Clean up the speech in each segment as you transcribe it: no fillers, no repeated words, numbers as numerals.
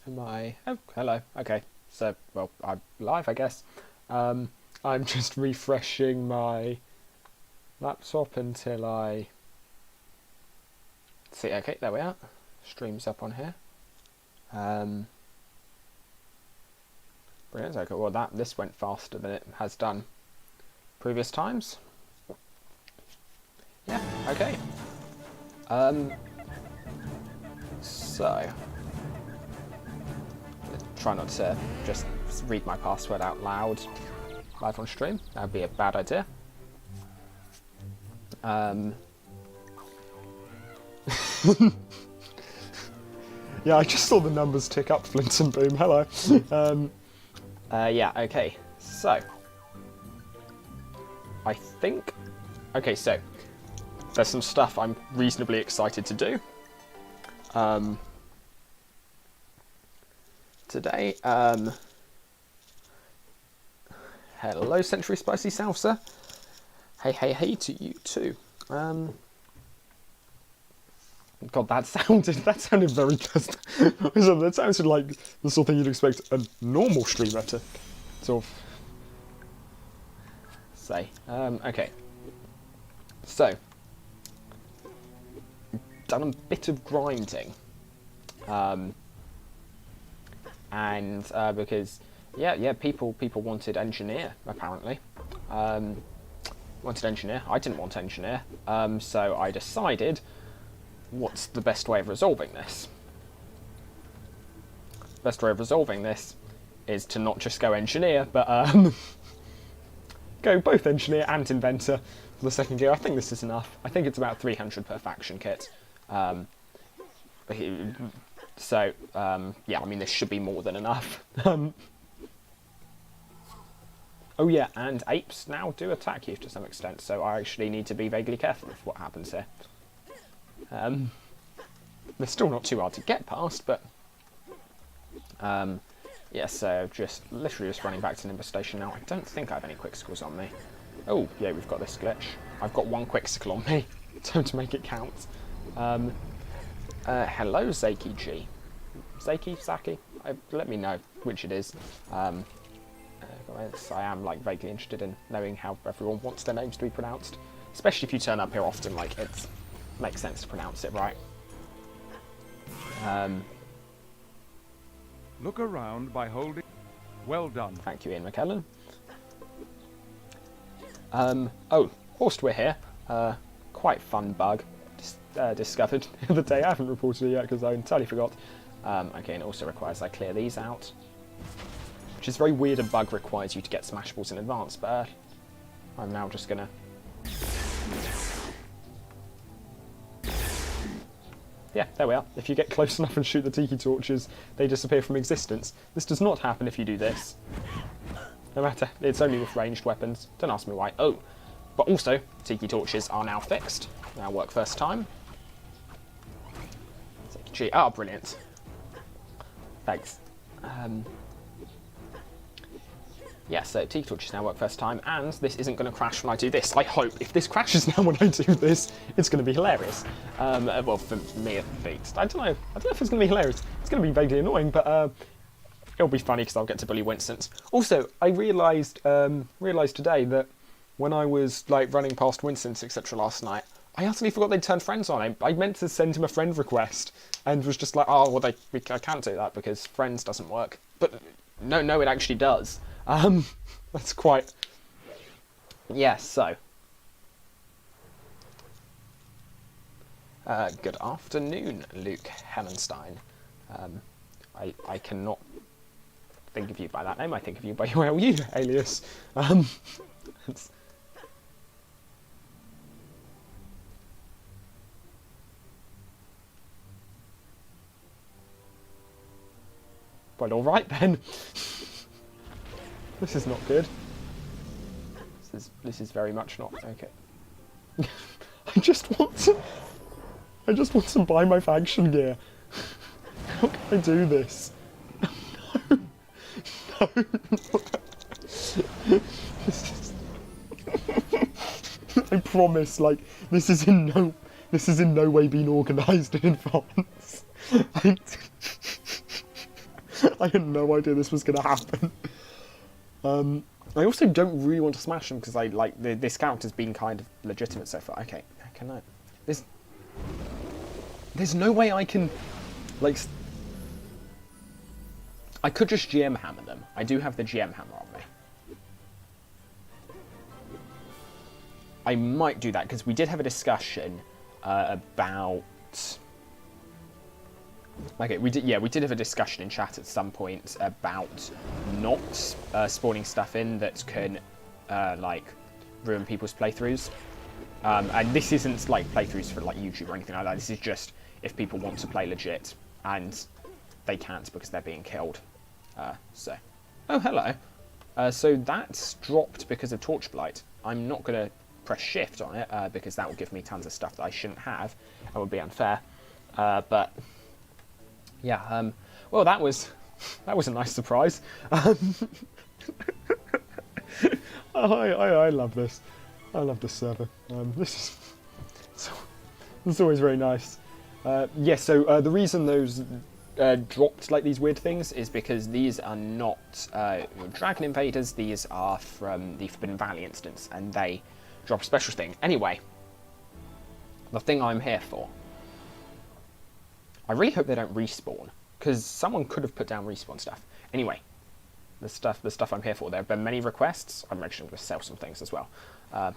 Am I? Oh, hello. Okay. So, well, I'm live, I guess. I'm just refreshing my laptop until I see. Okay, there we are. Streams up on here. Brilliant. Okay, well, this went faster than it has done previous times. Yeah. Okay. So try not to just read my password out loud live on stream. That would be a bad idea. Yeah, I just saw the numbers tick up, Flint and Boom. Hello. Yeah, okay. So, I think... Okay, so, there's some stuff I'm reasonably excited to do. Today, hello, Century Spicy Salsa. Hey to you too. God, that sounded very just. That sounded like the sort of thing you'd expect a normal streamer to sort of say. Okay. So, done a bit of grinding. And because people wanted engineer apparently. Wanted engineer. I didn't want engineer. So I decided, what's the best way of resolving this? Best way of resolving this is to not just go engineer, but go both engineer and inventor for the second gear. I think this is enough. I think it's about 300 per faction kit. So, yeah, I mean, this should be more than enough. Oh yeah, and apes now do attack you to some extent, so I actually need to be vaguely careful with what happens here. They're still not too hard to get past, but... yeah, so literally just running back to Nimbus Station now. I don't think I have any quicksicles on me. Oh, yeah, we've got this glitch. I've got one quicksicle on me. Time to make it count. Hello, Zaki G. Zaki? Let me know which it is. I am like vaguely interested in knowing how everyone wants their names to be pronounced. Especially if you turn up here often, like it makes sense to pronounce it right. Look around by holding... Well done. Thank you, Ian McKellen. Oh, whilst we're here, quite fun bug discovered the other day. I haven't reported it yet because I entirely forgot. Okay, and it also requires I clear these out. Which is very weird, a bug requires you to get smashables in advance, but I'm now just gonna... Yeah, there we are. If you get close enough and shoot the tiki torches, they disappear from existence. This does not happen if you do this. No matter, it's only with ranged weapons. Don't ask me why. Oh, but also, tiki torches are now fixed. Now work first time. Gee, oh, brilliant. Thanks. Yeah, so tiki torches now work first time, and this isn't going to crash when I do this. I hope. If this crashes now when I do this, it's going to be hilarious. Well, for me at least. I don't know if it's going to be hilarious. It's going to be vaguely annoying, but it'll be funny because I'll get to bully Winston. Also, I realised today that when I was like running past Winston's etc. last night, I utterly forgot they'd turned friends on him. I meant to send him a friend request and was just like, oh, well, I can't do that because friends doesn't work. But no, it actually does. That's quite... Yeah, so. Good afternoon, Luke Hellenstein. I cannot think of you by that name. I think of you by your LU alias. It's... Well, alright then. This is not good. This is very much not okay. I just want to buy my faction gear. How can I do this? No. I promise, like, this is in no way been organised in advance. I had no idea this was going to happen. I also don't really want to smash them because I like this character's been kind of legitimate so far. Okay, can I? There's no way I can, like, I could just GM hammer them. I do have the GM hammer on me. I might do that because we did have a discussion about. Okay, we did have a discussion in chat at some point about not spawning stuff in that can like ruin people's playthroughs. And this isn't like playthroughs for like YouTube or anything like that. This is just if people want to play legit and they can't because they're being killed. Oh hello. So that's dropped because of Torch Blight. I'm not gonna press shift on it because that will give me tons of stuff that I shouldn't have. That would be unfair. But yeah, well that was a nice surprise. I love this. I love this server. This is always very nice. Yeah, so the reason those dropped like these weird things is because these are not Dragon Invaders. These are from the Forbidden Valley instance, and they drop a special thing. Anyway, the thing I'm here for. I really hope they don't respawn, because someone could have put down respawn stuff. Anyway, the stuff I'm here for. There have been many requests. I'm actually going to sell some things as well. I'm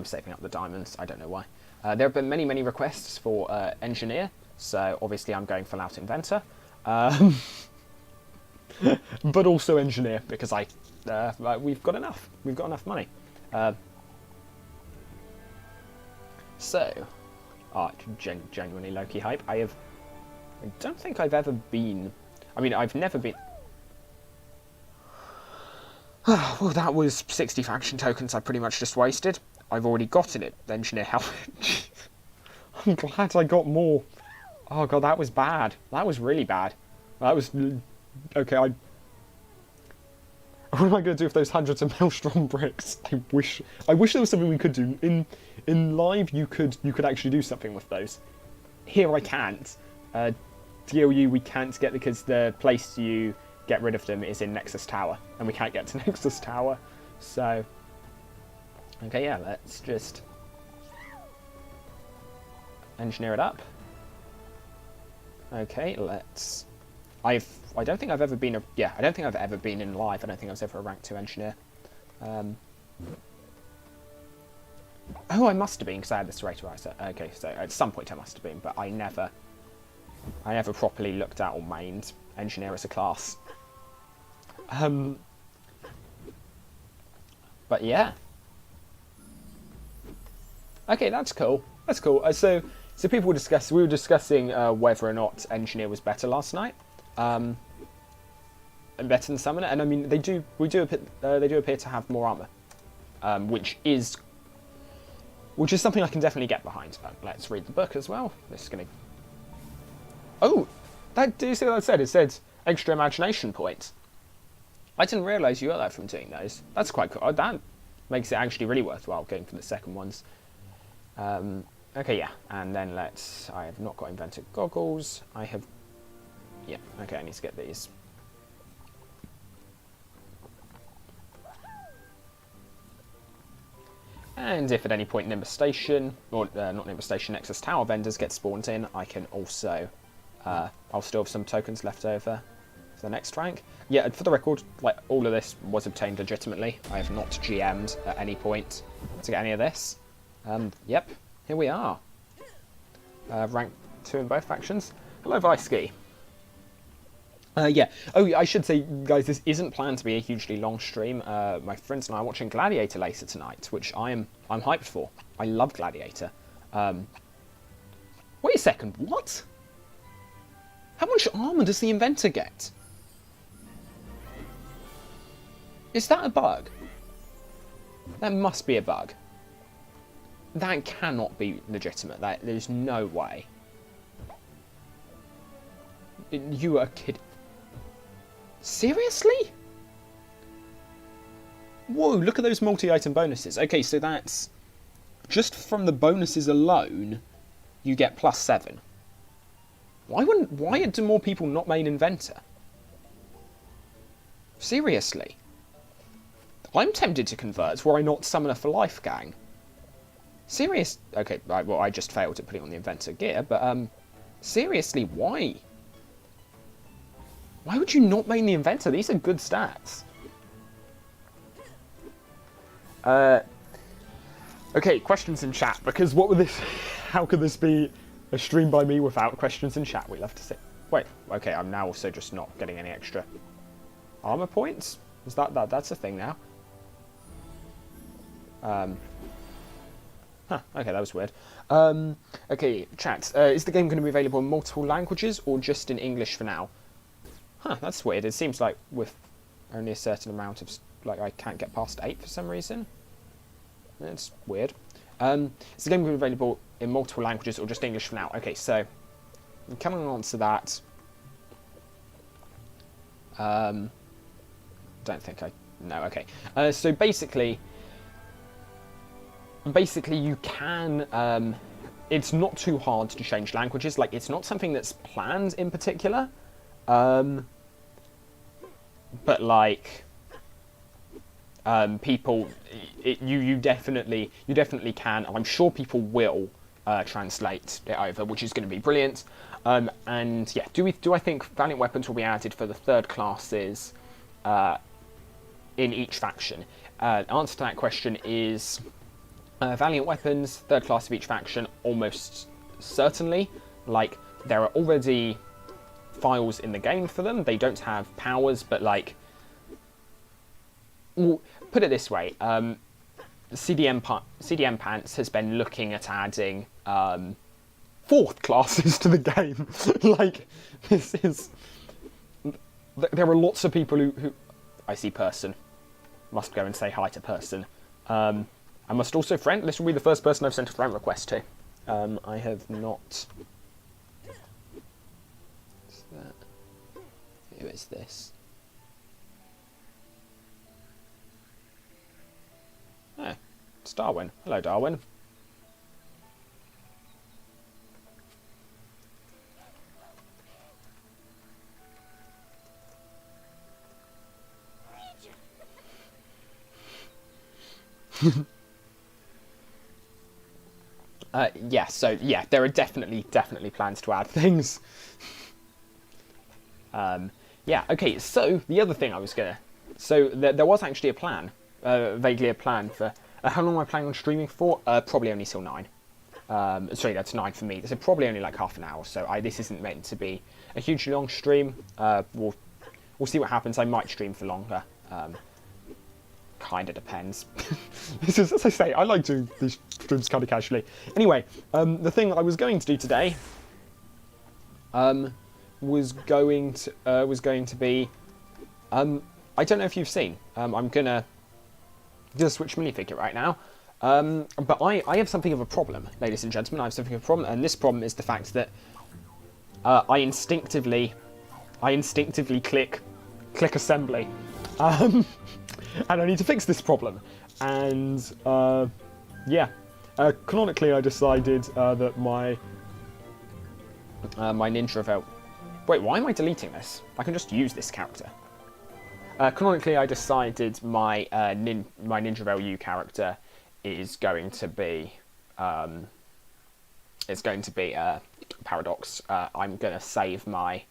saving up the diamonds. I don't know why. There have been many requests for engineer. So obviously I'm going full out inventor, but also engineer because we've got enough. We've got enough money. Genuinely low-key hype. I don't think I've ever been. I mean, I've never been. Well, that was 60 faction tokens I pretty much just wasted. I've already gotten it. The engineer helmet. I'm glad I got more. Oh god, that was bad. That was really bad. That was okay. What am I going to do with those hundreds of Maelstrom bricks? I wish there was something we could do in live. You could actually do something with those. Here I can't. DLU we can't get because the place you get rid of them is in Nexus Tower, and we can't get to Nexus Tower. So okay, yeah, let's just engineer it up. Okay, let's. I don't think I've ever been I don't think I've ever been in live. I don't think I was ever a rank 2 engineer. Oh, I must have been because I had this raterizer. Okay, so at some point I must have been, but I never properly looked at or mained engineer as a class. But yeah. Okay, that's cool. That's cool. So people were we were discussing whether or not engineer was better last night, and better than summoner. And I mean, they do appear to have more armor, which is something I can definitely get behind. Let's read the book as well. This is gonna. Oh, do you see what I said? It said extra imagination points. I didn't realise you got that from doing those. That's quite cool. That makes it actually really worthwhile going for the second ones. Okay, yeah, and then I have not got invented goggles. Yeah, okay, I need to get these. And if at any point Nimbus Station, or not Nimbus Station, Nexus Tower vendors get spawned in, I can also, I'll still have some tokens left over for the next rank. Yeah, for the record, like, all of this was obtained legitimately. I have not GM'd at any point to get any of this. Yep. Here we are. Rank 2 in both factions. Hello, Vicey. Yeah. Oh, I should say, guys, this isn't planned to be a hugely long stream. My friends and I are watching Gladiator later tonight, which I'm hyped for. I love Gladiator. Wait a second. What? How much armor does the inventor get? Is that a bug? That must be a bug. That cannot be legitimate. There's no way. You are kidding. Seriously? Whoa, look at those multi-item bonuses. Okay, so that's... Just from the bonuses alone, you get +7. Why do more people not main inventor? Seriously. I'm tempted to convert, were I not summoner for life, gang. Serious. Okay, right, well, I just failed to put it on the inventor gear, but, seriously, why? Why would you not main the inventor? These are good stats. Okay, questions in chat, because what would this... How could this be a stream by me without questions in chat? We love to see. Wait, okay, I'm now also just not getting any extra armor points? Is that's a thing now? Huh, okay, that was weird. Okay, chat. Is the game going to be available in multiple languages or just in English for now? Huh, that's weird. It seems like with only a certain amount of... Like, I can't get past 8 for some reason. It's weird. Is the game going to be available in multiple languages or just English for now? Okay, so... Coming on to that... don't think I... No, okay. So basically you can... it's not too hard to change languages. Like, it's not something that's planned in particular. But, like... people... You definitely can. I'm sure people will translate it over, which is going to be brilliant. And, yeah, do I think Valiant Weapons will be added for the third classes... in each faction? Answer to that question is Valiant Weapons, third class of each faction, almost certainly. Like, there are already files in the game for them. They don't have powers, but like... Well, put it this way. CDM Pants has been looking at adding fourth classes to the game. Like, this is... There are lots of people who I see person. Must go and say hi to person. I must also friend. This will be the first person I've sent a friend request to. I have not. What's that? Who is this? Oh, it's Darwin. Hello, Darwin. Yeah, so, yeah, there are definitely plans to add things. Yeah, okay, so, the other thing I was gonna... So, there was actually a plan, vaguely a plan for... how long am I planning on streaming for? Probably only till 9. Sorry, that's 9 for me. So, probably only like half an hour, so this isn't meant to be a hugely long stream. We'll see what happens. I might stream for longer. Kind of depends. This is, as I say, I like doing these streams kind of casually. Anyway, the thing I was going to do today was going to be I don't know if you've seen. I'm gonna switch minifigure right now. But I have something of a problem, ladies and gentlemen. I have something of a problem, and this problem is the fact that I instinctively click assembly. And I need to fix this problem. And, yeah. Canonically, I decided that my Ninja Vel... Wait, why am I deleting this? I can just use this character. Canonically, I decided my my Ninja Vel U character is going to be... Paradox. I'm going to save my...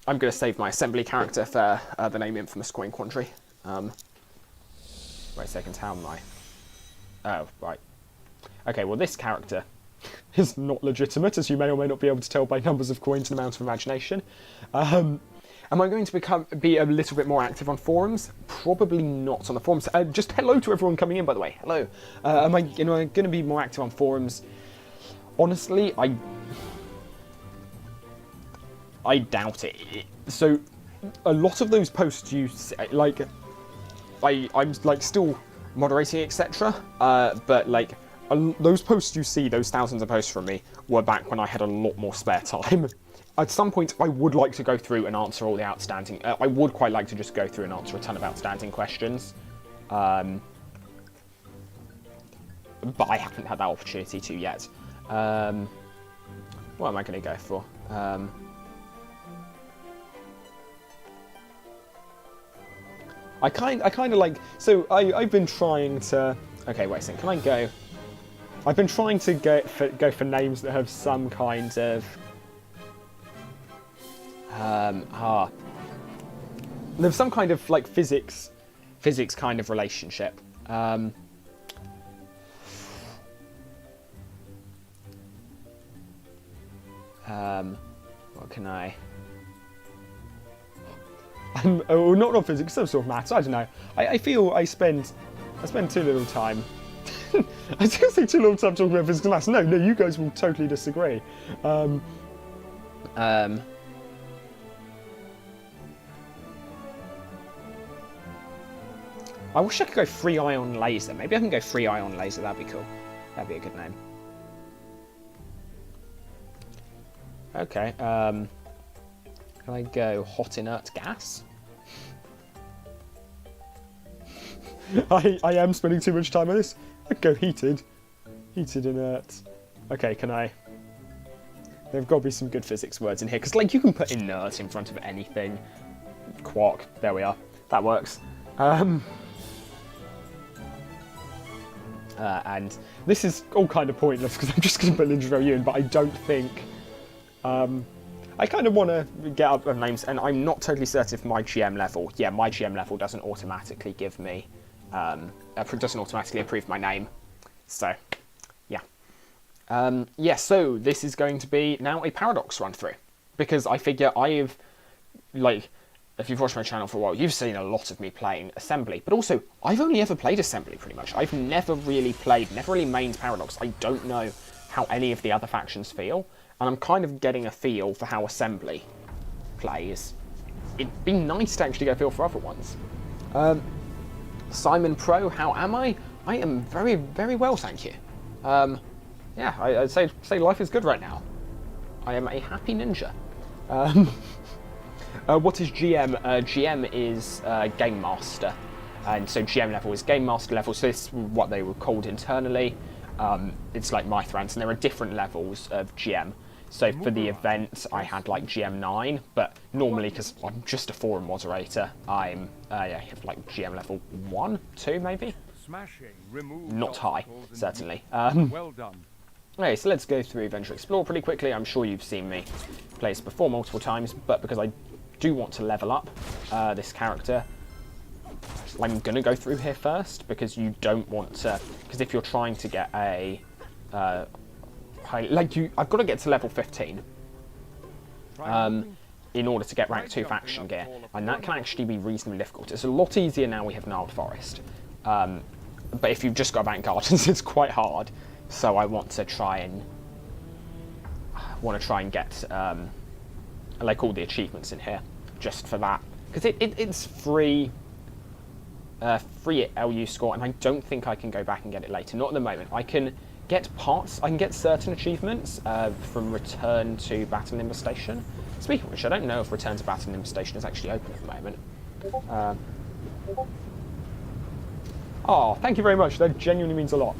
I'm going to save my assembly character for the name Infamous Coin Quandary. Wait a second, how am I? Oh, right. Okay, well this character is not legitimate, as you may or may not be able to tell by numbers of coins and amount of imagination. Am I going to be a little bit more active on forums? Probably not on the forums. Just hello to everyone coming in, by the way. Hello. Am I going to be more active on forums? Honestly, I doubt it. So, a lot of those posts you like, I'm like still moderating, etc. But like those posts you see, those thousands of posts from me, were back when I had a lot more spare time. At some point, I would like to go through and answer all the outstanding. I would quite like to just go through and answer a ton of outstanding questions. But I haven't had that opportunity to yet. What am I going to go for? I kind of like... So I've been trying to... Okay, wait a second. Can I go... I've been trying to go for names that have some kind of... There's some kind of, like, physics kind of relationship. What can I... oh, not physics, some sort of maths. I don't know. I feel I spend too little time. I was going to say too little time talking about physics and maths. No, you guys will totally disagree. I wish I could go free ion laser. Maybe I can go free ion laser. That'd be cool. That'd be a good name. Okay. Can I go hot inert gas? I am spending too much time on this. I could go heated. Heated inert. Okay, can I... There've got to be some good physics words in here. Because, like, you can put inert in front of anything. Quark. There we are. That works. And this is all kind of pointless because I'm just going to put Ninja Value in, but I don't think... I kind of want to get up of names, and I'm not totally certain if my GM level... Yeah, my GM level doesn't automatically give me... doesn't automatically approve my name. So, yeah. Yeah, so this is going to be now a Paradox run through. Because I figure I've... Like, if you've watched my channel for a while, you've seen a lot of me playing Assembly. But also, I've only ever played Assembly, pretty much. I've never really mained Paradox. I don't know how any of the other factions feel. And I'm kind of getting a feel for how Assembly plays. It'd be nice to actually get a feel for other ones. Simon Pro, how am I? I am very, very well, thank you. Yeah, I'd say life is good right now. I am a happy ninja. What is GM? GM is Game Master. And so GM level is Game Master level, so this is what they were called internally. It's like Mithrans, and there are different levels of GM. So for the event, I had like GM9, but normally, because I'm just a forum moderator, I'm I have like GM level 1, 2 maybe? Not high, certainly. Well done. Okay, so let's go through Adventure Explore pretty quickly. I'm sure you've seen me play this before multiple times, but because I do want to level up this character, I'm going to go through here first, because you don't want to... Because if you're trying to get a... I've got to get to level 15 in order to get rank 2 faction gear, and that can actually be reasonably difficult. It's a lot easier now we have Gnarled Forest, but if you've just got Bank Gardens, it's quite hard. So I want to try and get like all the achievements in here just for that, because it's free LU score, and I don't think I can go back and get it later. Not at the moment. I can get parts. I can get certain achievements from Return to Battle Nimber Station. Speaking of which, I don't know if Return to Battle Nimber Station is actually open at the moment. Oh, thank you very much. That genuinely means a lot.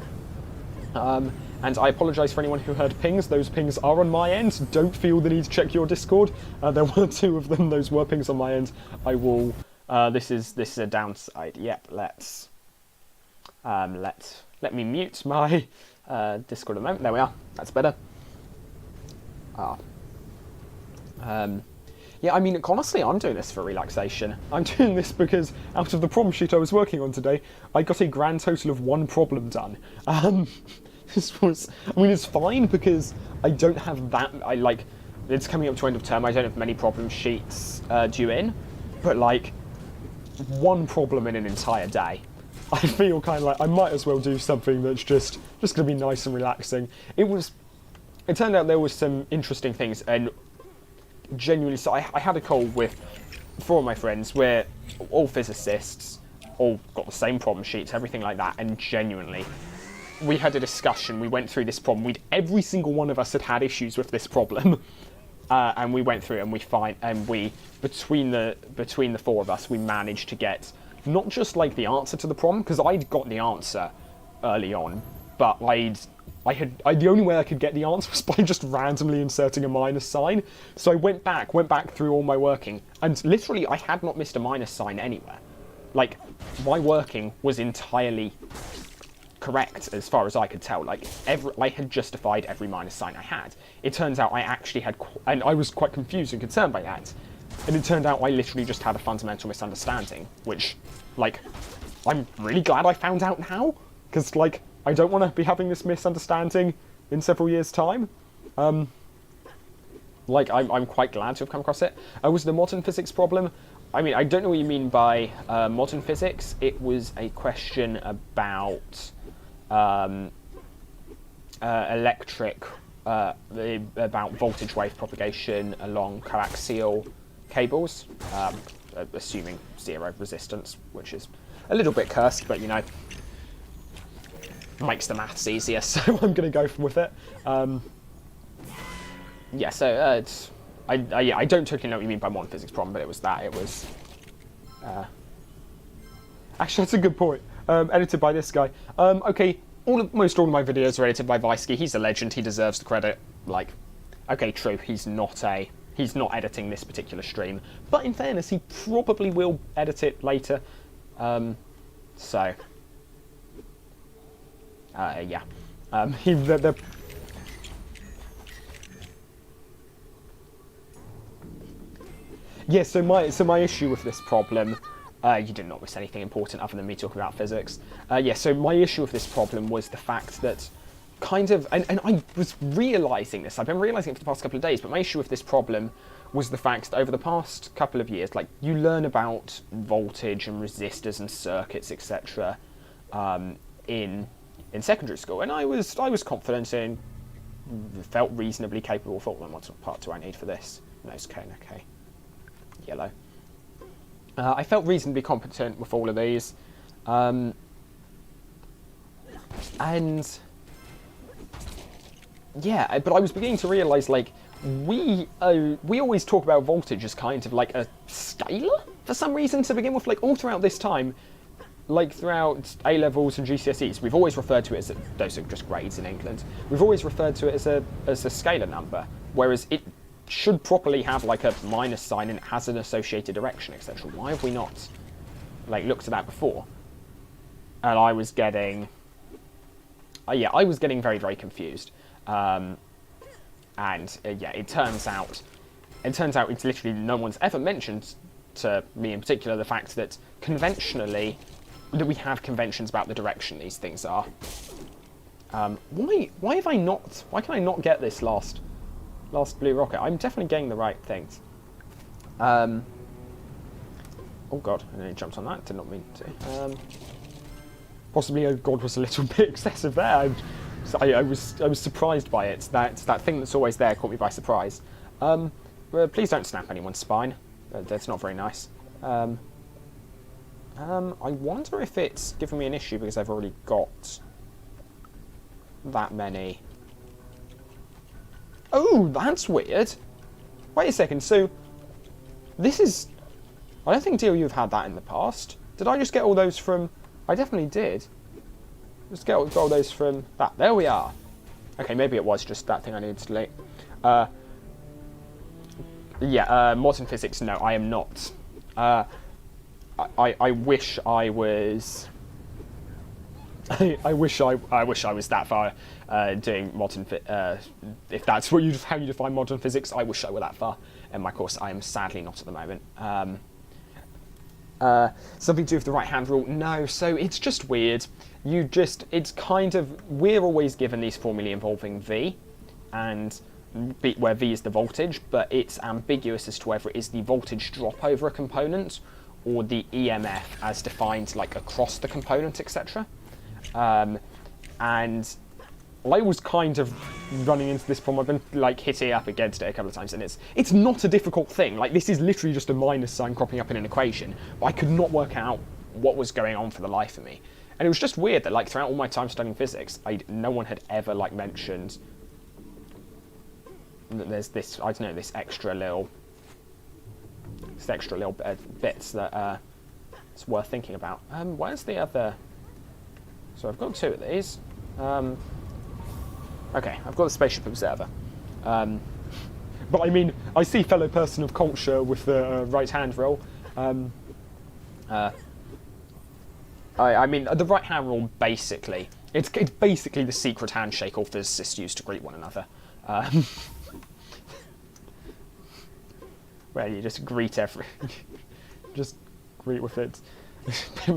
And I apologise for anyone who heard pings. Those pings are on my end. Don't feel the need to check your Discord. There were 2 of them. Those were pings on my end. I will. This is a downside. Yep. Let me mute my Discord at the moment. There we are. That's better. Yeah, I mean, honestly, I'm doing this for relaxation. I'm doing this because out of the problem sheet I was working on today, I got a grand total of 1 problem done. This was, I mean, it's fine because I don't have that, it's coming up to end of term, I don't have many problem sheets due in, but like, 1 problem in an entire day. I feel kind of like I might as well do something that's just going to be nice and relaxing. It turned out there was some interesting things, and genuinely, so I had a call with 4 of my friends. We're all physicists, all got the same problem sheets, everything like that, and genuinely, we had a discussion. We went through this problem. Every single one of us had issues with this problem, and we went through it, and we between the 4 of us, we managed to get not just like the answer to the problem, because I'd got the answer early on, but the only way I could get the answer was by just randomly inserting a minus sign. So I went back through all my working, and literally I had not missed a minus sign anywhere. Like, my working was entirely correct as far as I could tell. Like, I had justified every minus sign I had. It turns out I actually had, and I was quite confused and concerned by that. And it turned out I literally just had a fundamental misunderstanding, which, like, I'm really glad I found out now, because, like, I don't want to be having this misunderstanding in several years' time. Like, I'm quite glad to have come across it. Was the modern physics problem? I mean, I don't know what you mean by modern physics. It was a question about electric, about voltage wave propagation along coaxial cables, assuming zero resistance, which is a little bit cursed, but you know, makes the maths easier, so I'm going to go with it. Yeah, so I don't totally know what you mean by modern physics problem, but it was that. It was... Actually, that's a good point. Edited by this guy. Okay, most all of my videos are edited by Vicey. He's a legend. He deserves the credit. Like, okay, true. He's not editing this particular stream, but in fairness, he probably will edit it later. So, yeah. Yeah, so my issue with this problem, you did not miss anything important other than me talking about physics. Yeah, so my issue with this problem was the fact that kind of, and I was realising this, I've been realising it for the past couple of days, but my issue with this problem was the fact that over the past couple of years, like, you learn about voltage and resistors and circuits, etc. In secondary school, and I was confident in, felt reasonably capable, thought, well, what part do I need for this? Nose cone, okay. Yellow. I felt reasonably competent with all of these, and yeah, but I was beginning to realise, like, we always talk about voltage as kind of like a scalar for some reason to begin with. Like, all throughout this time, like throughout A levels and GCSEs, we've always referred to it as those are just grades in England. We've always referred to it as a scalar number, whereas it should properly have like a minus sign and it has an associated direction, etc. Why have we not like looked at that before? And I was getting, yeah, I was getting very, very confused. Yeah, it turns out it's literally no one's ever mentioned to me in particular the fact that conventionally, that we have conventions about the direction these things are. Why can I not get this last blue rocket? I'm definitely getting the right things. Oh god, I nearly jumped on that, did not mean to. Possibly, oh god, was a little bit excessive there. I was surprised by it. That thing that's always there caught me by surprise. Well, please don't snap anyone's spine. That's not very nice. I wonder if it's giving me an issue because I've already got that many. Oh, that's weird. Wait a second, so this is... I don't think DLU have had that in the past. Did I just get all those from... I definitely did. Just get all those from that. There we are. Okay, maybe it was just that thing I needed to delete. Yeah, modern physics, no, I am not. I wish I was... I wish I was that far doing modern if that's what how you define modern physics. I wish I were that far in my course. I am sadly not at the moment. Something to do with the right hand rule? No. So it's just weird. It's kind of, we're always given these formulae involving V, and where V is the voltage, but it's ambiguous as to whether it is the voltage drop over a component or the EMF as defined like across the component, etc. And I was kind of running into this problem. I've been like hitting up against it a couple of times, and it's not a difficult thing. Like, this is literally just a minus sign cropping up in an equation, but I could not work out what was going on for the life of me. And it was just weird that like throughout all my time studying physics, no one had ever like mentioned that there's this, I don't know, this extra little bits that it's worth thinking about. Where's the other? So I've got two of these. Okay, I've got the spaceship observer. But I mean, I see fellow person of culture with the right hand roll. I mean, the right hand roll basically, it's basically the secret handshake all physicists use to greet one another. Where you just greet just greet with it.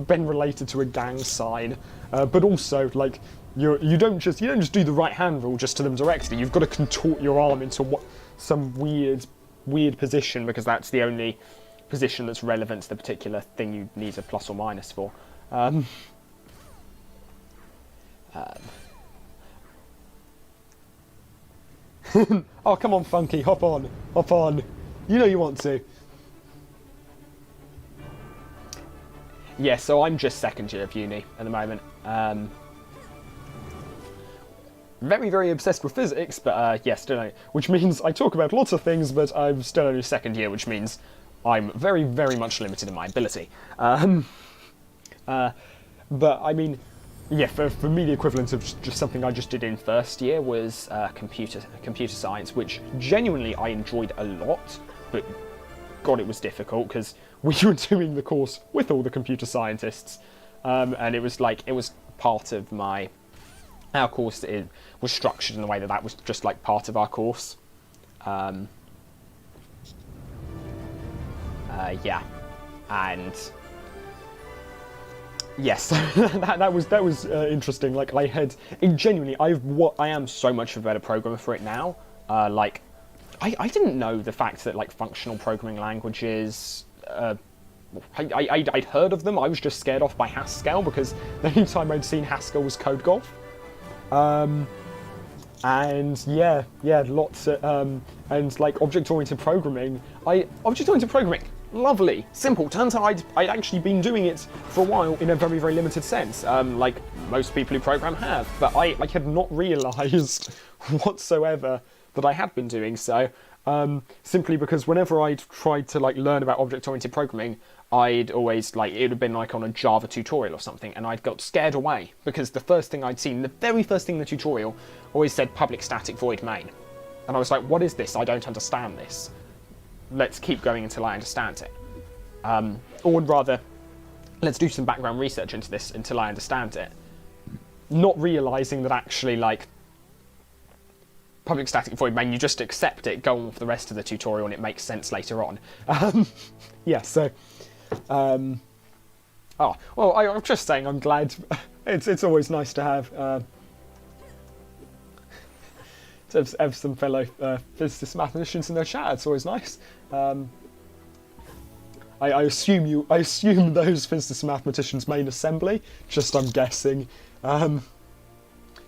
Been related to a gang sign, but also like you don't just do the right hand rule just to them directly. You've got to contort your arm into some weird position, because that's the only position that's relevant to the particular thing you need a plus or minus for. Oh, come on, Funky, hop on. You know you want to. Yeah, so I'm just second year of uni at the moment. Very, very obsessed with physics, but yeah, still only, which means I talk about lots of things, but I'm still only second year, which means I'm very, very much limited in my ability. But I mean, yeah, for me the equivalent of just something I just did in first year was computer science, which genuinely I enjoyed a lot, but God, it was difficult because we were doing the course with all the computer scientists, and it was part of our course. It was structured in a way that was just like part of our course. Yeah, and yes, that was interesting. Like I am so much of a better programmer for it now. Like I didn't know the fact that like functional programming languages. I'd heard of them. I was just scared off by Haskell because the only time I'd seen Haskell was Code Golf. And yeah, lots of, and like object-oriented programming. Lovely, simple. Turns out I'd actually been doing it for a while in a very, very limited sense, like most people who program have, but I had not realised whatsoever that I had been doing so, simply because whenever I'd tried to like learn about object-oriented programming, I'd always, like, it would have been like on a Java tutorial or something, and I'd got scared away, because the first thing I'd seen, the very first thing in the tutorial, always said public static void main. And I was like, what is this? I don't understand this. Let's keep going until I understand it. Or rather, let's do some background research into this until I understand it. Not realising that actually, like, public static void main, you just accept it, go on with the rest of the tutorial, and it makes sense later on. Yeah, so... oh, well, I'm just saying I'm glad. It's always nice to have some fellow physicists, mathematicians in their chat. It's always nice. I assume those physicists and mathematicians main assembly. Just I'm guessing.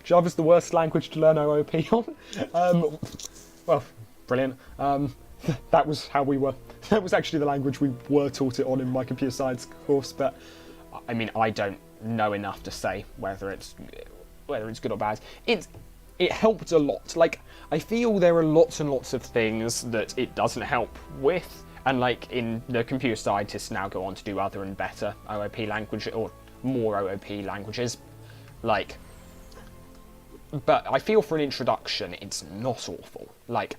Java's the worst language to learn OOP on. Well, brilliant. That was how we were. That was actually the language we were taught it on in my computer science course. But I mean, I don't know enough to say whether it's good or bad. It helped a lot. Like, I feel there are lots and lots of things that it doesn't help with, and like in the computer scientists now go on to do other and better OOP language or more OOP languages, like. But I feel for an introduction, it's not awful. Like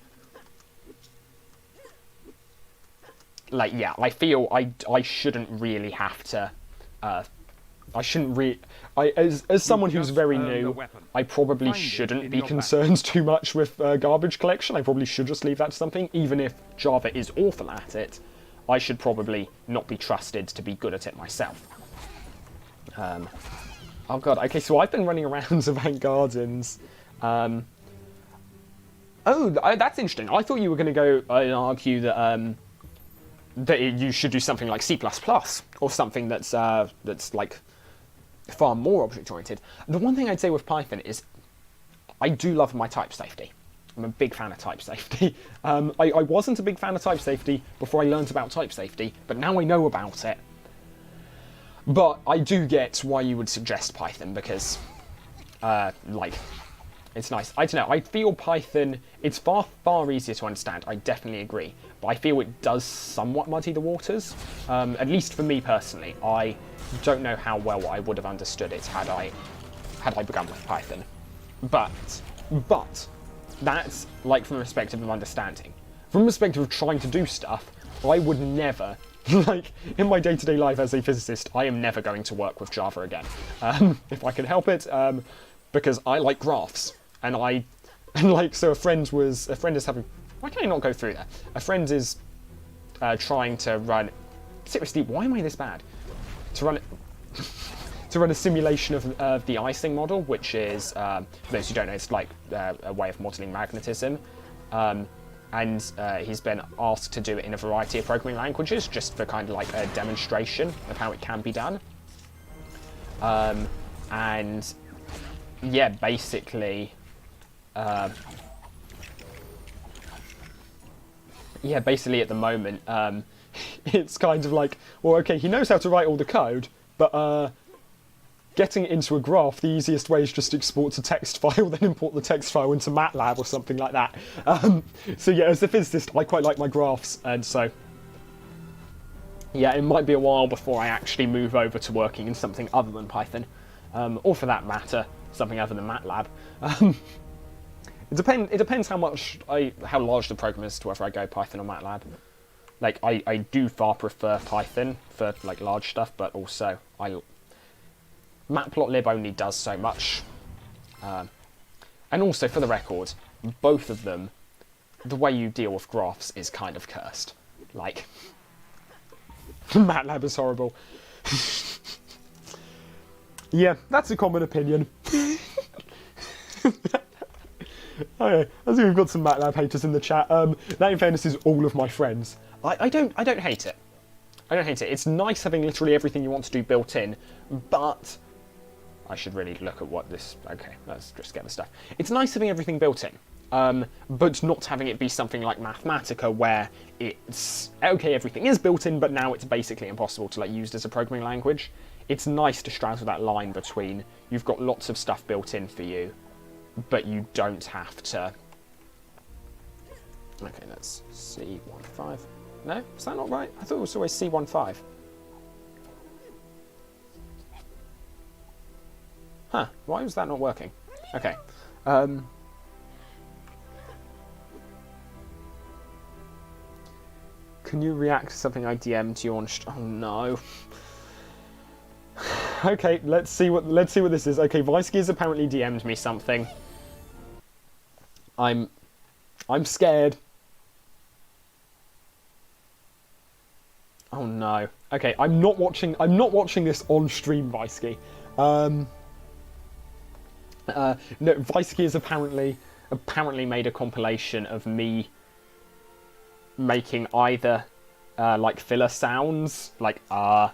yeah, I feel I shouldn't really have to. As someone who's very new, I probably shouldn't be concerned too much with garbage collection. I probably should just leave that to something. Even if Java is awful at it, I should probably not be trusted to be good at it myself. Oh god, okay, so I've been running around Savant Gardens. Oh, that's interesting. I thought you were going to go and argue that that you should do something like C++ or something that's like far more object-oriented. The one thing I'd say with Python is I do love my type safety. I'm a big fan of type safety. I wasn't a big fan of type safety before I learned about type safety, but now I know about it. But I do get why you would suggest Python, because, like, it's nice. I don't know, I feel Python, it's far, far easier to understand, I definitely agree. But I feel it does somewhat muddy the waters, at least for me personally. I don't know how well I would have understood it had I begun with Python. But But that's like from a perspective of understanding. From a perspective of trying to do stuff, I would never, like in my day-to-day life as a physicist, I am never going to work with Java again, if I can help it, because I like graphs, and so a friend is having. Why can I not go through that? A friend is trying to run. Seriously, why am I this bad? To run a simulation of the icing model, which is, for those who don't know, it's like a way of modelling magnetism. And he's been asked to do it in a variety of programming languages, just for kind of like a demonstration of how it can be done. And yeah, basically, at the moment, it's kind of like, well, okay, he knows how to write all the code, but getting it into a graph, the easiest way is just to export a text file, then import the text file into MATLAB or something like that. So yeah, as a physicist, I quite like my graphs, and so yeah, it might be a while before I actually move over to working in something other than Python, or for that matter, something other than MATLAB. It depends how large the program is to whether I go Python or MATLAB. Like, I do far prefer Python for like large stuff, but also Matplotlib only does so much. And also, for the record, both of them, the way you deal with graphs is kind of cursed. Like, MATLAB is horrible. Yeah, that's a common opinion. Okay, I think we've got some MATLAB haters in the chat. That, in fairness, is all of my friends. I don't hate it. I don't hate it. It's nice having literally everything you want to do built in, but I should really look at what this. Okay, let's just get the stuff. It's nice having everything built in, but not having it be something like Mathematica, where it's okay, everything is built in, but now it's basically impossible to like use as a programming language. It's nice to straddle that line between you've got lots of stuff built in for you, but you don't have to. Okay, that's C15. No, is that not right? I thought it was always C15. Huh, why was that not working? Okay. Can you react to something I DM'd you on? Oh no. Okay, let's see what this is. Okay, Vicey has apparently DM'd me something. I'm scared. Oh no. Okay, I'm not watching this on stream, Vicey. No, Vicey has apparently made a compilation of me making either like filler sounds, like but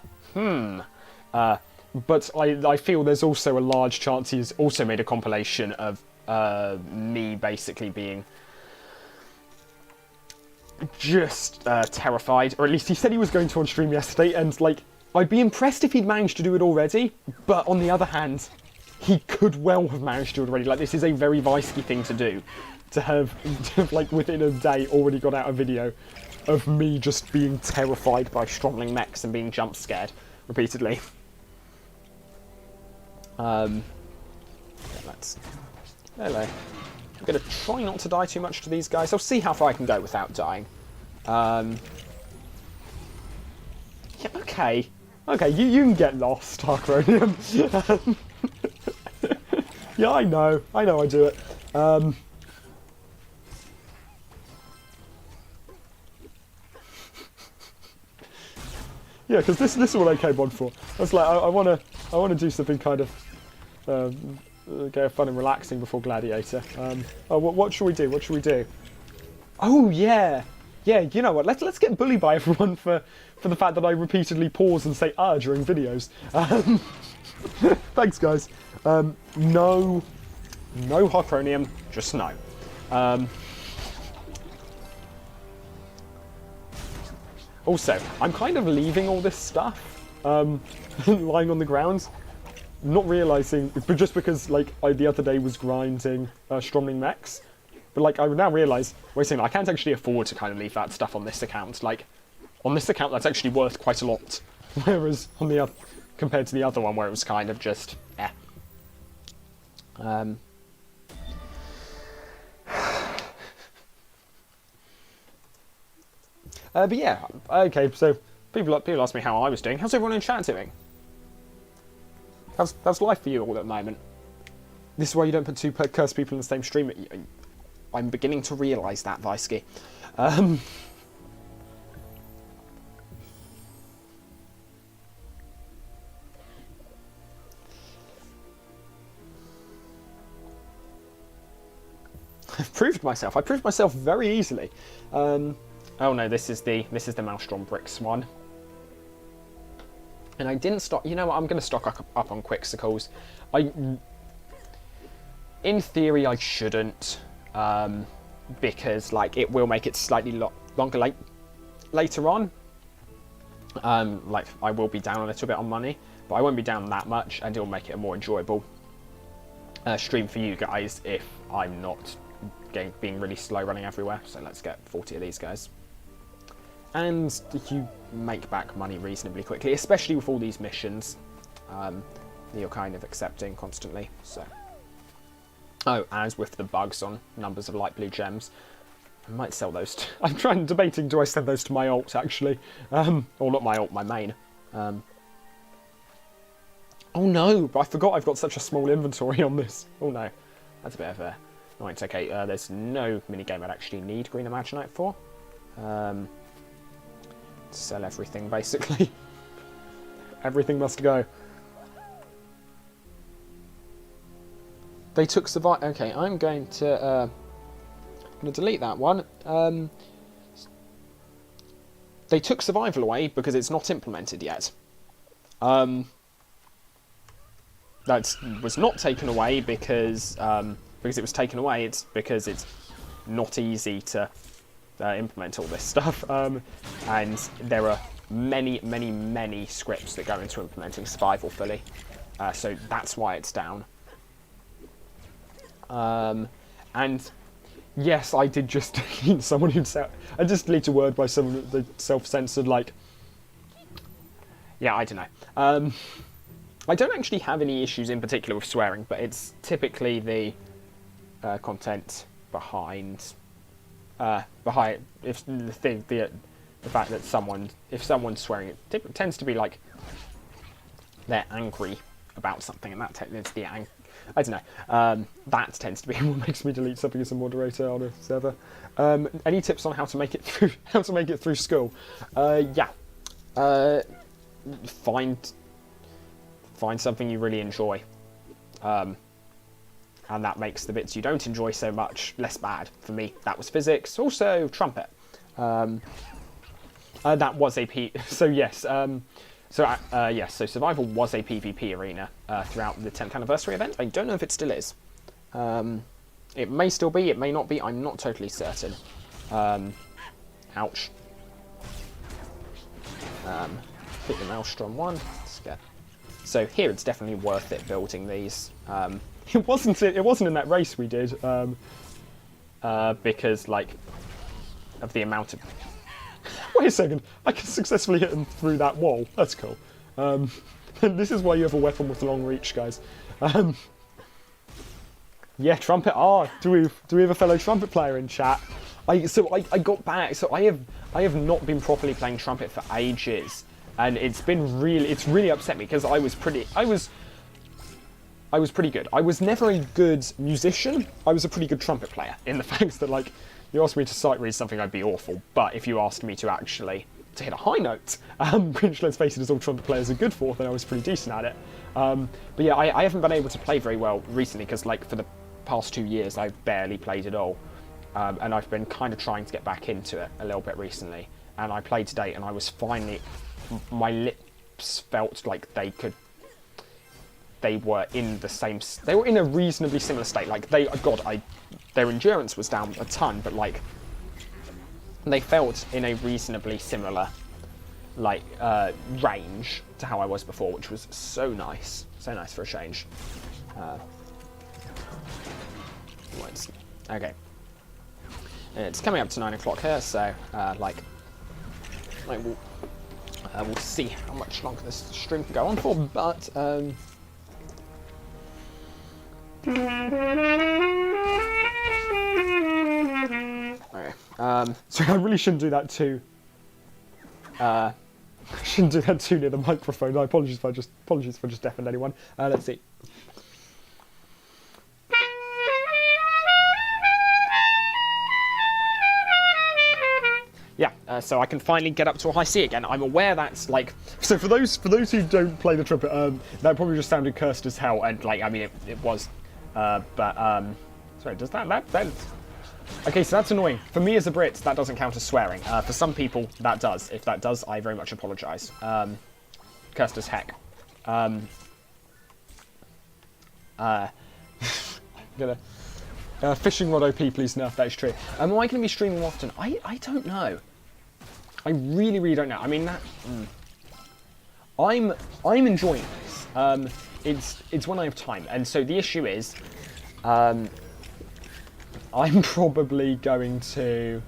I feel there's also a large chance he's also made a compilation of me basically being just terrified, or at least he said he was going to on stream yesterday, and like, I'd be impressed if he'd managed to do it already, but on the other hand, he could well have managed to do it already. Like, this is a very Vicey thing to do, to have like within a day already got out a video of me just being terrified by strongling mechs and being jump scared repeatedly. Let's. Hello. I'm going to try not to die too much to these guys. I'll see how far I can go without dying. Yeah, okay. Okay, you can get lost, Darkronium. Yeah, I know I do it. Yeah, because this is what I came on for. I was like, I want to do something kind of go fun and relaxing before Gladiator. Oh, what should we do? What should we do? Oh yeah, you know what? Let's get bullied by everyone for the fact that I repeatedly pause and say during videos. Thanks, guys. No Harcronium, just no. Also, I'm kind of leaving all this stuff lying on the ground. Not realising, but just because like I the other day was grinding Stromling mechs, but like I now realise, wait a second, I can't actually afford to kind of leave that stuff on this account. Like, on this account, that's actually worth quite a lot, whereas on the other, compared to the other one where it was kind of just But yeah, okay, so people ask me how I was doing. How's everyone in chat doing? How's life for you all at the moment? This is why you don't put two cursed people in the same stream. I'm beginning to realise that, Visky. I've proved myself. I proved myself very easily. Oh no, this is the Maelstrom Bricks one. And I didn't stock. You know what? I'm going to stock up on Quixicles. In theory, I shouldn't, because like it will make it slightly longer later on. Like I will be down a little bit on money, but I won't be down that much, and it'll make it a more enjoyable stream for you guys if I'm not being really slow running everywhere. So let's get 40 of these guys. And you make back money reasonably quickly, especially with all these missions you're kind of accepting constantly. So, oh, as with the bugs on numbers of light blue gems, I might sell those. I'm debating, do I send those to my alt actually? Or not my alt, my main. Oh no, I forgot I've got such a small inventory on this. Oh no, that's a bit of a... Right, okay, there's no minigame I'd actually need Green Imaginite for. Sell everything, basically. Everything must go. They took survival... Okay, I'm going to delete that one. They took survival away because it's not implemented yet. That was not taken away because it was taken away. It's because it's not easy to implement all this stuff, and there are many scripts that go into implementing survival fully, so that's why it's down. And yes, I did just delete someone who'd I just deleted a word by someone that self-censored, like, yeah, I don't know. I don't actually have any issues in particular with swearing, but it's typically the content behind if the fact that if someone's swearing, it tends to be like they're angry about something, and that tends to be I don't know. That tends to be what makes me delete something as a moderator on a server. Any tips on how to make it through? How to make it through school? Yeah. Find something you really enjoy. And that makes the bits you don't enjoy so much less bad. For me, that was physics. Also, trumpet. That was a So yes. Yes. So survival was a PvP arena throughout the 10th anniversary event. I don't know if it still is. It may still be. It may not be. I'm not totally certain. Ouch. Hit the Maelstrom one. Let's get. So here, it's definitely worth it building these. It wasn't in that race we did, because like of the amount of. Wait a second! I can successfully hit them through that wall. That's cool. This is why you have a weapon with long reach, guys. Yeah, trumpet. Do we have a fellow trumpet player in chat? I got back. So I have not been properly playing trumpet for ages, and it's really upset me because I was pretty good. I was never a good musician. I was a pretty good trumpet player in the fact that, like, you asked me to sight read something, I'd be awful. But if you asked me to hit a high note, which, let's face it, as all trumpet players are good for, then I was pretty decent at it. But yeah, I haven't been able to play very well recently because, like, for the past 2 years, I've barely played at all. And I've been kind of trying to get back into it a little bit recently. And I played today, and I was finally... My lips felt like they were in the same... They were in a reasonably similar state. Like, their endurance was down a ton, but, like, they felt in a reasonably similar, like, range to how I was before, which was so nice. So nice for a change. Okay. It's coming up to 9 o'clock here, so, we'll see how much longer this stream can go on for, but, okay. So I really shouldn't do that too Shouldn't do that too near the microphone. Apologies for just deafening anyone. Let's see. Yeah, so I can finally get up to a high C again. I'm aware that's like... So for those who don't play the trumpet, that probably just sounded cursed as hell, and like, I mean, it was. Sorry, does that... Okay, so that's annoying. For me as a Brit, that doesn't count as swearing. For some people, that does. If that does, I very much apologise. Cursed as heck. I'm gonna... fishing rod OP, please nerf, that is true. Am I going to be streaming often? I don't know. I really, really don't know. I mean, that... I'm enjoying this. It's when I have time. And so the issue is... I'm probably going to...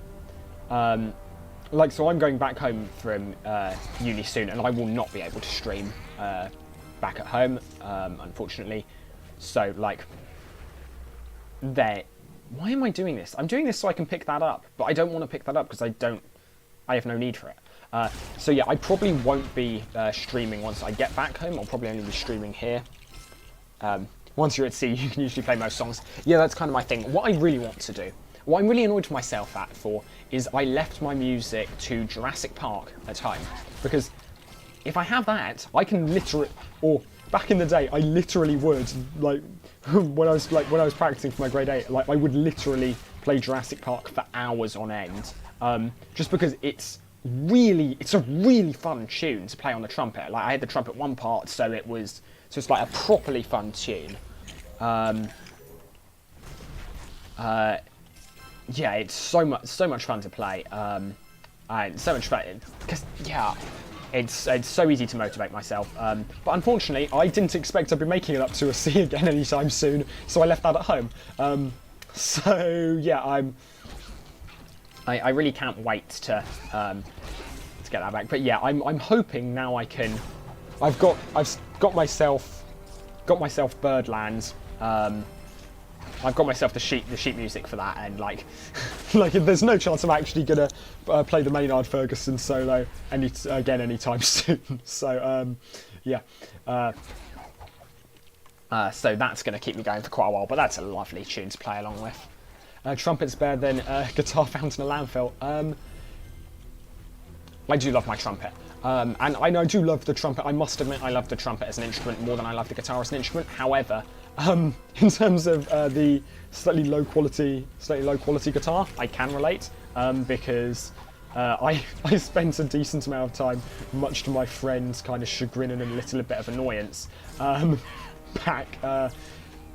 so I'm going back home from uni soon, and I will not be able to stream back at home, unfortunately. So, like... Why am I doing this? I'm doing this so I can pick that up, but I don't want to pick that up because I have no need for it. So yeah, I probably won't be streaming once I get back home. I'll probably only be streaming here. Once you're at sea, you can usually play most songs. Yeah, that's kind of my thing. What I really want to do, what I'm really annoyed with myself for, is I left my music to Jurassic Park at home. Because if I have that, I can literally, or back in the day, I literally would, like, when I was practicing for my grade 8, like, I would literally play Jurassic Park for hours on end, just because it's a really fun tune to play on the trumpet. Like, I had the trumpet one part, so it's like a properly fun tune. Yeah, it's so much fun to play, and so much fun because yeah. It's so easy to motivate myself, but unfortunately I didn't expect I'd be making it up to a C again anytime soon, so I left that at home. So yeah, I really can't wait to get that back. But yeah, I'm hoping now I can. I've got myself Birdlands. I've got myself the sheet music for that, and like there's no chance I'm actually gonna play the Maynard Ferguson solo again anytime soon. So yeah, so that's gonna keep me going for quite a while. But that's a lovely tune to play along with. Trumpet's better than guitar found in a landfill. I do love my trumpet. And I do love the trumpet. I must admit, I love the trumpet as an instrument more than I love the guitar as an instrument. However, in terms of the slightly low quality guitar, I can relate because I spent a decent amount of time, much to my friend's kind of chagrin and a little bit of annoyance, back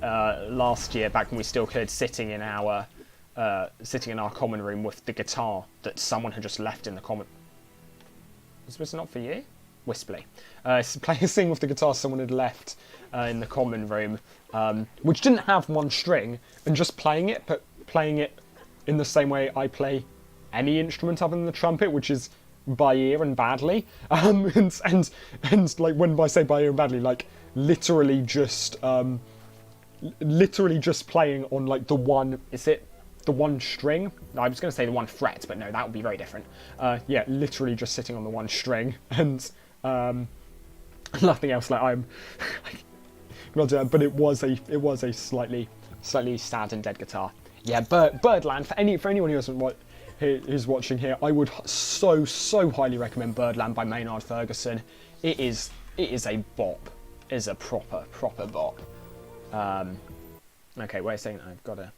last year, back when we still could, sitting in our common room with the guitar that someone had just left in the common. Was this not for you? Wisply. Singing with the guitar someone had left in the common room, which didn't have one string, and just playing it, but playing it in the same way I play any instrument other than the trumpet, which is by ear and badly. And like when I say by ear and badly, like literally just playing on like the one. Is it the one string? I was going to say the one fret, but no, that would be very different. Yeah, literally just sitting on the one string and nothing else. Like I'm not doing, but it was a slightly sad and dead guitar. Yeah, Birdland for anyone who's watching here, I would so highly recommend Birdland by Maynard Ferguson. It is a bop. It is a proper bop. Okay, wait a second. I've got to.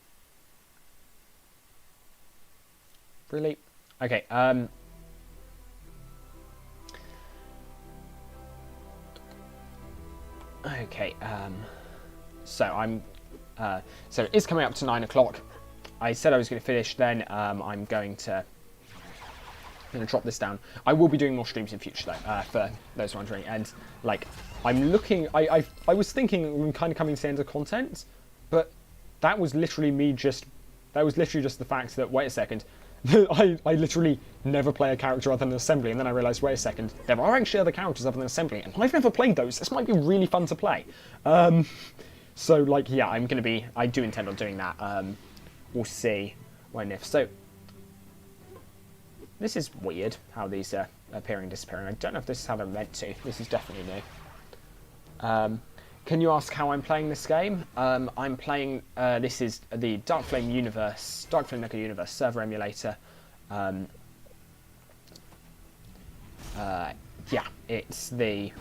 Really? Okay, okay, so I'm, so it is coming up to 9 o'clock. I said I was going to finish then. I'm going to drop this down. I will be doing more streams in future though, for those wondering. And like, I'm looking, I was thinking I'm kind of coming to the end of content, but that was literally just the fact that, wait a second, I literally never play a character other than Assembly, and then I realised, wait a second, there are actually other characters other than Assembly, and I've never played those. This might be really fun to play. So, like, yeah, I do intend on doing that. We'll see when if. So, this is weird, how these appearing and disappearing. I don't know if this is how they're meant to. This is definitely new. Can you ask how I'm playing this game? I'm playing, this is the Darkflame universe, Darkflame Mega Universe server emulator. Yeah, it's the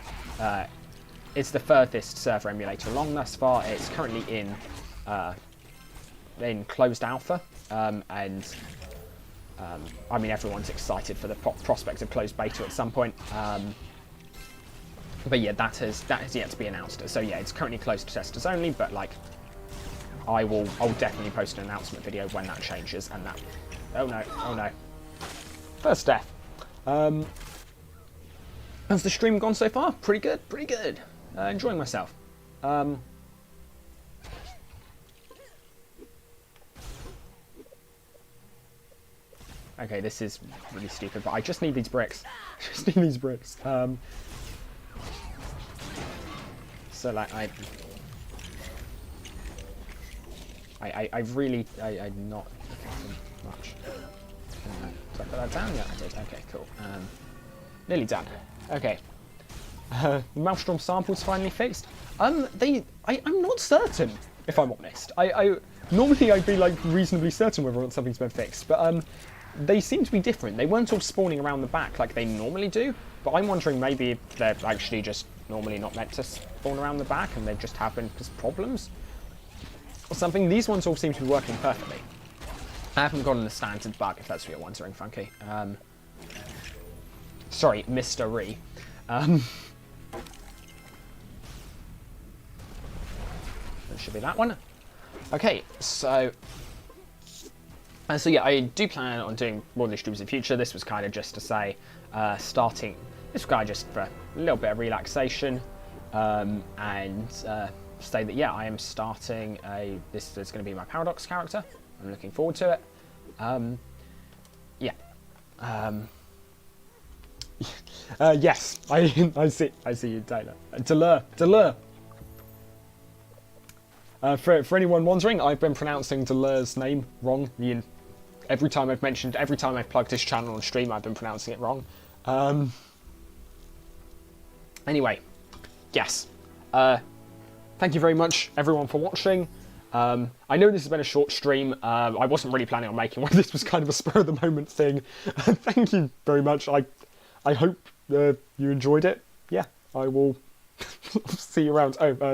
furthest server emulator along thus far. It's currently in closed alpha, and I mean everyone's excited for the prospect of closed beta at some point. But yeah, that has yet to be announced. So yeah, it's currently closed to testers only. But like, I'll definitely post an announcement video when that changes. And that, oh no, first death. How's the stream gone so far? Pretty good. Enjoying myself. Okay, this is really stupid, but I just need these bricks. So like I'm not looking for much. Did I put that down? Yeah, I did. Okay, cool. Nearly done. Okay. Maelstrom samples finally fixed. I'm not certain, if I'm honest. Normally I'd be like reasonably certain whether or not something's been fixed, but they seem to be different. They weren't all spawning around the back like they normally do, but I'm wondering maybe if they're actually just normally not meant to spawn around the back and they've just happened because problems or something. These ones all seem to be working perfectly. I haven't gotten the standard bug, if that's what you're wondering, Funky. Sorry, Mr. Ree. It should be that one. Okay, so yeah, I do plan on doing more of these streams in the future. This was kind of just to say, this was kind of just for a little bit of relaxation, and say that, yeah, I am starting this is going to be my Paradox character. I'm looking forward to it. Yeah. Yes, I see you, Taylor. Delur. For anyone wondering, I've been pronouncing Delur's name wrong. Every time I've plugged his channel on stream, I've been pronouncing it wrong. Anyway, yes. Thank you very much, everyone, for watching. I know this has been a short stream. I wasn't really planning on making one. This was kind of a spur-of-the-moment thing. Thank you very much. I hope you enjoyed it. Yeah, I will see you around. Oh,